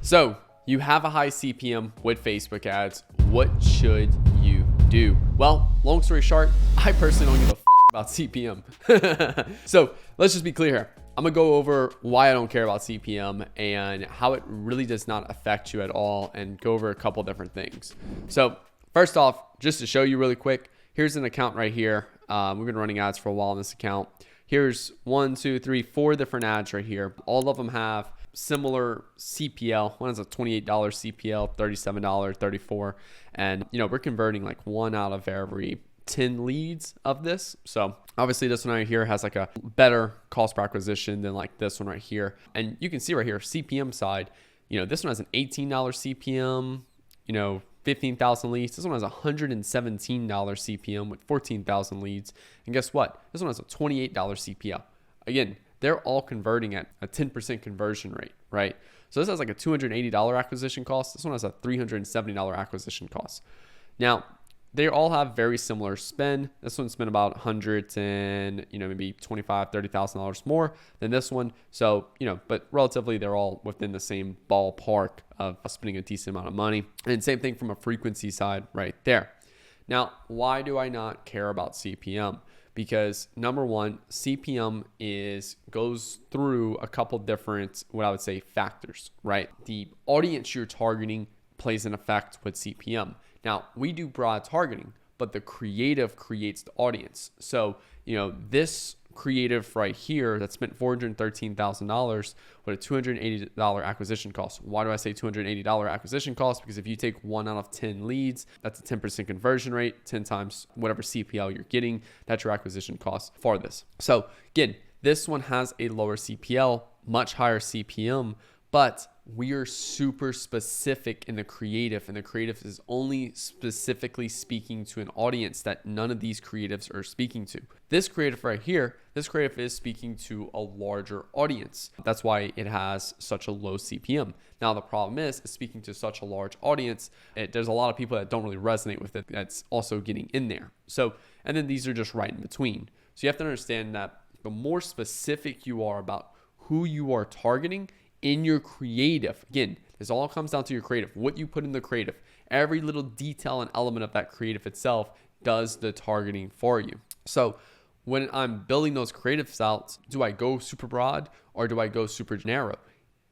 So you have a high CPM with Facebook ads. What should you do? Well, long story short, I personally don't give a about CPM. So let's just be clear here. I'm gonna go over why I don't care about CPM and how it really does not affect you at all, and go over a couple different things. So first off, just to show you really quick, here's an account right here. We've been running ads for a while on this account. Here's 1, 2, 3, 4 different ads right here. All of them have similar CPL. One is a $28 CPL, $37, $34. And we're converting like 1 out of every 10 leads of this. So obviously this one right here has like a better cost per acquisition than like this one right here. And you can see right here, CPM side, this one has an $18 CPM, 15,000 leads. This one has a $117 CPM with 14,000 leads. And guess what? This one has a $28 CPL. Again, they're all converting at a 10% conversion rate, right? So this has like a $280 acquisition cost. This one has a $370 acquisition cost. Now, they all have very similar spend. This one spent about $100 and maybe $25,000, $30,000 more than this one. So but relatively they're all within the same ballpark of spending a decent amount of money. And same thing from a frequency side right there. Now, why do I not care about CPM? Because number one, CPM goes through a couple different, what I would say, factors, right? The audience you're targeting plays an effect with CPM. Now, we do broad targeting, but the creative creates the audience. So, this creative right here that spent $413,000 with a $280 acquisition cost. Why do I say $280 acquisition cost? Because if you take 1 out of 10 leads, that's a 10% conversion rate, 10 times whatever CPL you're getting, that's your acquisition cost for this. So again, this one has a lower CPL, much higher CPM, but we are super specific in the creative, and the creative is only specifically speaking to an audience that none of these creatives are speaking to. This creative right here, this creative is speaking to a larger audience. That's why it has such a low CPM. Now, the problem is speaking to such a large audience, there's a lot of people that don't really resonate with it that's also getting in there. So, and then these are just right in between. So you have to understand that the more specific you are about who you are targeting in your creative, again, this all comes down to your creative, what you put in the creative. Every little detail and element of that creative itself does the targeting for you. So when I'm building those creatives out, do I go super broad or do I go super narrow?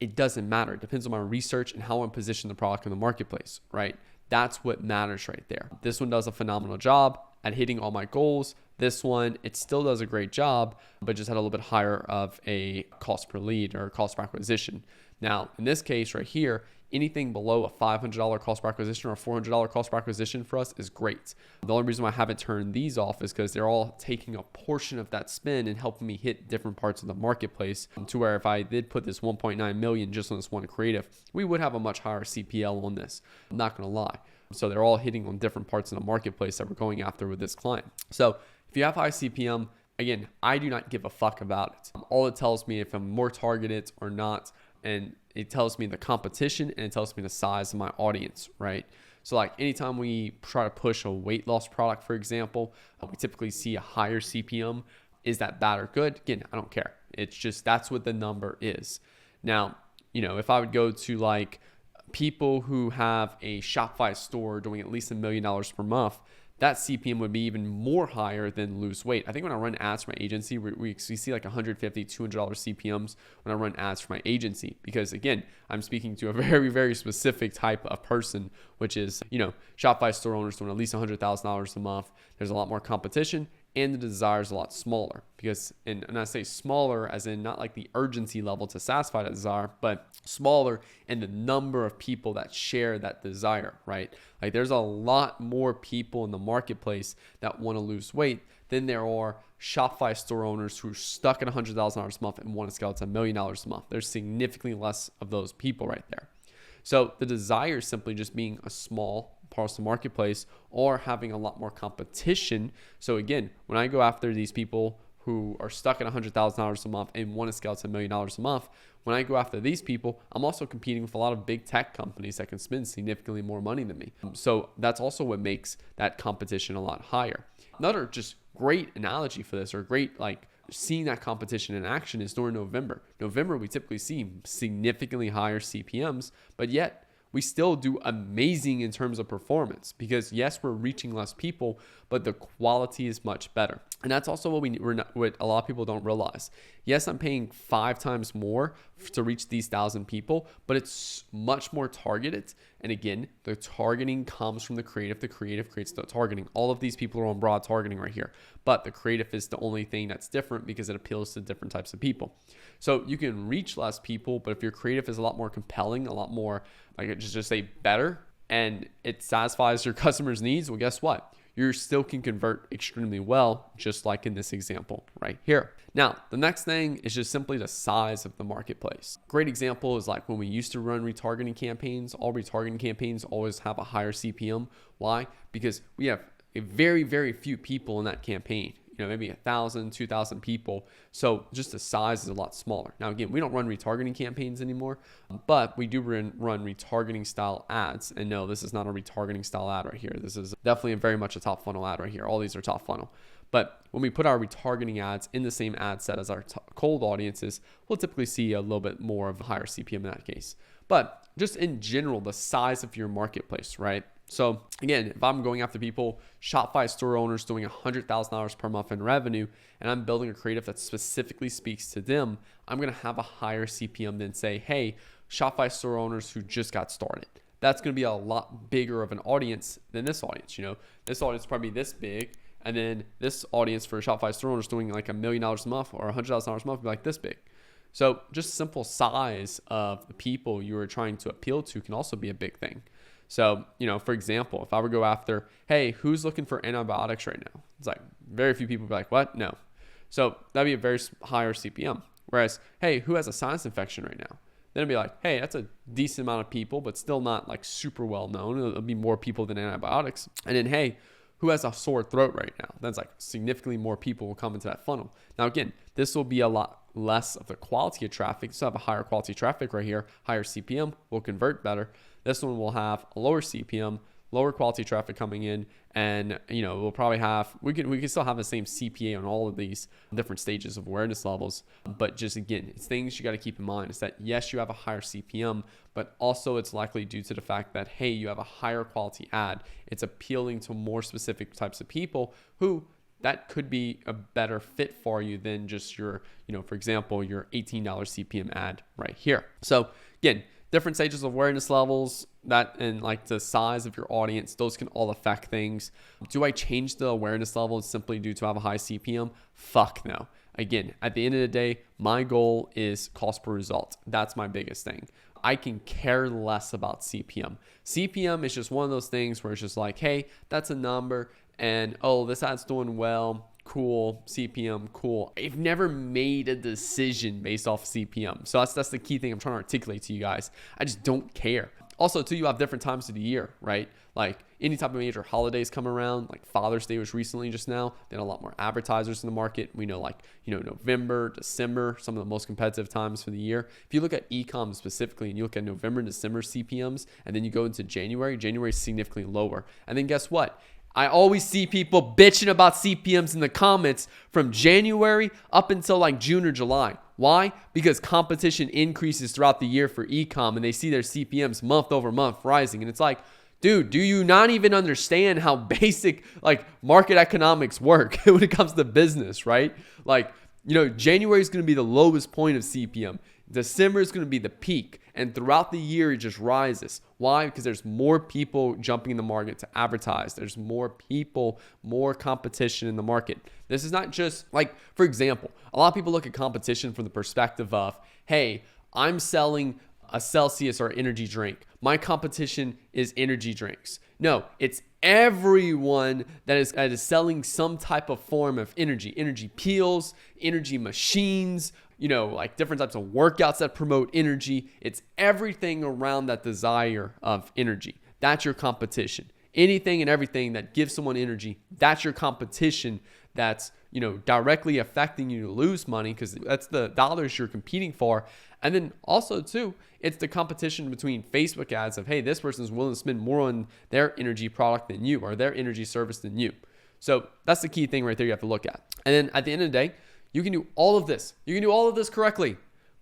It doesn't matter. It depends on my research and how I'm positioning the product in the marketplace, right? That's what matters right there. This one does a phenomenal job at hitting all my goals. This one, it still does a great job, but just had a little bit higher of a cost per lead or cost per acquisition. Now, in this case right here, anything below a $500 cost per acquisition or a $400 cost per acquisition for us is great. The only reason why I haven't turned these off is because they're all taking a portion of that spend and helping me hit different parts of the marketplace, to where if I did put this 1.9 million just on this one creative, we would have a much higher CPL on this. I'm not going to lie. So they're all hitting on different parts of the marketplace that we're going after with this client. So if you have high CPM, again, I do not give a fuck about it. All it tells me if I'm more targeted or not, and it tells me the competition and it tells me the size of my audience, right? So like anytime we try to push a weight loss product, for example, we typically see a higher CPM. Is that bad or good? Again, I don't care. It's just, that's what the number is. Now, if I would go to like people who have a Shopify store doing at least $1 million per month, that CPM would be even more higher than lose weight. I think when I run ads for my agency, we see like $150, $200 CPMs when I run ads for my agency. Because again, I'm speaking to a very, very specific type of person, which is, Shopify store owners doing at least $100,000 a month. There's a lot more competition, and the desire is a lot smaller. Because, and I say smaller as in not like the urgency level to satisfy that desire, but smaller in the number of people that share that desire, right? Like there's a lot more people in the marketplace that want to lose weight than there are Shopify store owners who are stuck at $100,000 a month and want to scale to $1 million a month. There's significantly less of those people right there. So the desire is simply just being a small part of the marketplace or having a lot more competition. So again, when I go after these people who are stuck at $100,000 a month and want to scale to $1 million a month, when I go after these people, I'm also competing with a lot of big tech companies that can spend significantly more money than me. So that's also what makes that competition a lot higher. Another just great analogy for this, or great like seeing that competition in action is during November. November, we typically see significantly higher CPMs, but yet we still do amazing in terms of performance because yes, we're reaching less people, but the quality is much better. And that's also what a lot of people don't realize. Yes, I'm paying 5 times more to reach these 1,000 people, but it's much more targeted. And again, the targeting comes from the creative. The creative creates the targeting. All of these people are on broad targeting right here, but the creative is the only thing that's different because it appeals to different types of people. So you can reach less people, but if your creative is a lot more compelling, a lot more, like just say better, and it satisfies your customers' needs, well, guess what? You still can convert extremely well, just like in this example right here. Now, the next thing is just simply the size of the marketplace. Great example is like when we used to run retargeting campaigns. All retargeting campaigns always have a higher CPM. Why? Because we have a very, very few people in that campaign. Maybe 1,000, 2,000 people. So just the size is a lot smaller. Now, again, we don't run retargeting campaigns anymore, but we do run retargeting style ads. And no, this is not a retargeting style ad right here. This is definitely very much a top funnel ad right here. All these are top funnel. But when we put our retargeting ads in the same ad set as our cold audiences, we'll typically see a little bit more of a higher CPM in that case. But just in general, the size of your marketplace, right? So again, if I'm going after people, Shopify store owners doing $100,000 per month in revenue, and I'm building a creative that specifically speaks to them, I'm going to have a higher CPM than say, hey, Shopify store owners who just got started. That's going to be a lot bigger of an audience than this audience. This audience is probably this big. And then this audience for Shopify store owners doing like $1 million a month or $100,000 a month would be like this big. So just simple size of the people you are trying to appeal to can also be a big thing. So, for example, if I were to go after, hey, who's looking for antibiotics right now? It's like very few people would be like, what? No. So that'd be a very higher CPM. Whereas, hey, who has a sinus infection right now? Then it'd be like, hey, that's a decent amount of people, but still not like super well known. It'll be more people than antibiotics. And then, hey, who has a sore throat right now? That's like significantly more people will come into that funnel. Now, again, this will be a lot less of the quality of traffic. So I have a higher quality traffic right here, higher CPM, will convert better. This one will have a lower CPM, lower quality traffic coming in, and we'll probably have we can still have the same CPA on all of these different stages of awareness levels. But just again, it's things you got to keep in mind is that yes, you have a higher CPM, but also it's likely due to the fact that hey, you have a higher quality ad. It's appealing to more specific types of people who that could be a better fit for you than just your, for example, your $18 CPM ad right here. So again, different stages of awareness levels, that and like the size of your audience, those can all affect things. Do I change the awareness levels simply due to have a high CPM? Fuck no. Again, at the end of the day, my goal is cost per result. That's my biggest thing. I can care less about CPM. CPM is just one of those things where it's just like, hey, that's a number and oh, this ad's doing well. Cool, CPM, cool. I've never made a decision based off CPM. So that's the key thing I'm trying to articulate to you guys. I just don't care. Also, too, you have different times of the year, right? Like any type of major holidays come around, like Father's Day was recently just now. Then a lot more advertisers in the market. We know November, December, some of the most competitive times for the year. If you look at e-com specifically and you look at November and December CPMs, and then you go into January is significantly lower. And then guess what? I always see people bitching about CPMs in the comments from January up until like June or July. Why? Because competition increases throughout the year for e-com and they see their CPMs month over month rising. And it's like, dude, do you not even understand how basic like market economics work when it comes to business, right? Like, January is going to be the lowest point of CPM. December is going to be the peak. And throughout the year, it just rises. Why? Because there's more people jumping in the market to advertise. There's more people, more competition in the market. This is not just like, for example, a lot of people look at competition from the perspective of, hey, I'm selling a Celsius or energy drink. My competition is energy drinks. No, it's everyone that is selling some type of form of energy peels, energy machines, like different types of workouts that promote energy. It's everything around that desire of energy. That's your competition. Anything and everything that gives someone energy, that's your competition. That's, directly affecting you to lose money because that's the dollars you're competing for. And then also too, it's the competition between Facebook ads of, hey, this person is willing to spend more on their energy product than you or their energy service than you. So that's the key thing right there you have to look at. And then at the end of the day, You can do all of this. You can do all of this correctly.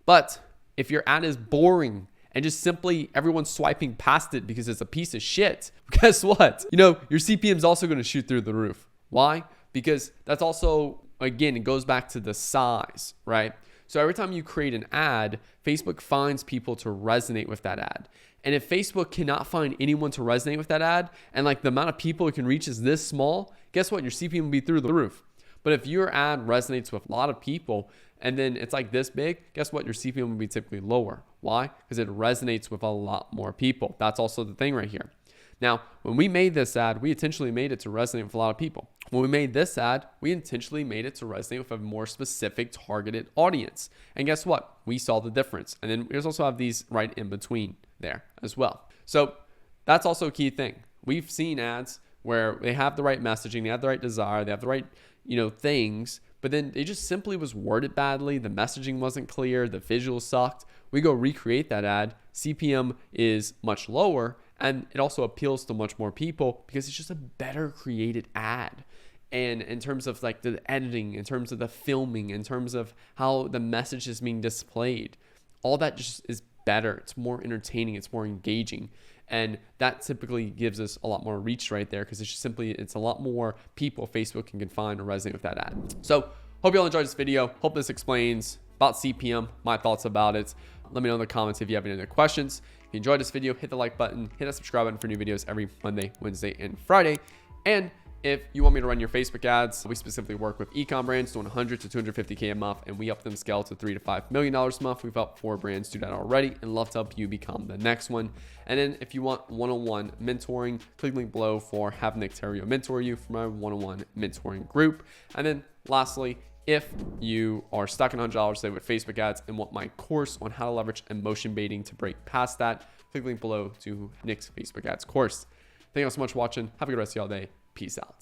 But if your ad is boring and just simply everyone's swiping past it because it's a piece of shit, guess what? Your CPM is also going to shoot through the roof. Why? Because that's also, again, it goes back to the size, right? So every time you create an ad, Facebook finds people to resonate with that ad. And if Facebook cannot find anyone to resonate with that ad, and like the amount of people it can reach is this small, guess what? Your CPM will be through the roof. But if your ad resonates with a lot of people and then it's like this big, guess what? Your CPM will be typically lower. Why? Because it resonates with a lot more people. That's also the thing right here. Now, when we made this ad, we intentionally made it to resonate with a lot of people. When we made this ad, we intentionally made it to resonate with a more specific targeted audience. And guess what? We saw the difference. And then we also have these right in between there as well. So that's also a key thing. We've seen ads where they have the right messaging, they have the right desire, they have the right, things, but then it just simply was worded badly. The messaging wasn't clear. The visuals sucked. We go recreate that ad. CPM is much lower. And it also appeals to much more people because it's just a better created ad. And in terms of like the editing, in terms of the filming, in terms of how the message is being displayed, all that just is better. It's more entertaining. It's more engaging. And that typically gives us a lot more reach right there because it's a lot more people Facebook can find or resonate with that ad. So hope you all enjoyed this video. Hope this explains about CPM, my thoughts about it. Let me know in the comments if you have any other questions. If you enjoyed this video, hit the like button, hit that subscribe button for new videos every Monday, Wednesday, and Friday. And if you want me to run your Facebook ads, we specifically work with e-com brands doing 100 to 250K a month, and we help them scale to $3 to $5 million a month. We've helped 4 brands do that already and love to help you become the next one. And then if you want one-on-one mentoring, click the link below for have Nick Theriot mentor you for my one-on-one mentoring group. And then lastly, if you are stuck in $100 say with Facebook ads and want my course on how to leverage emotion baiting to break past that, click the link below to Nick's Facebook ads course. Thank you all so much for watching. Have a good rest of y'all day. Peace out.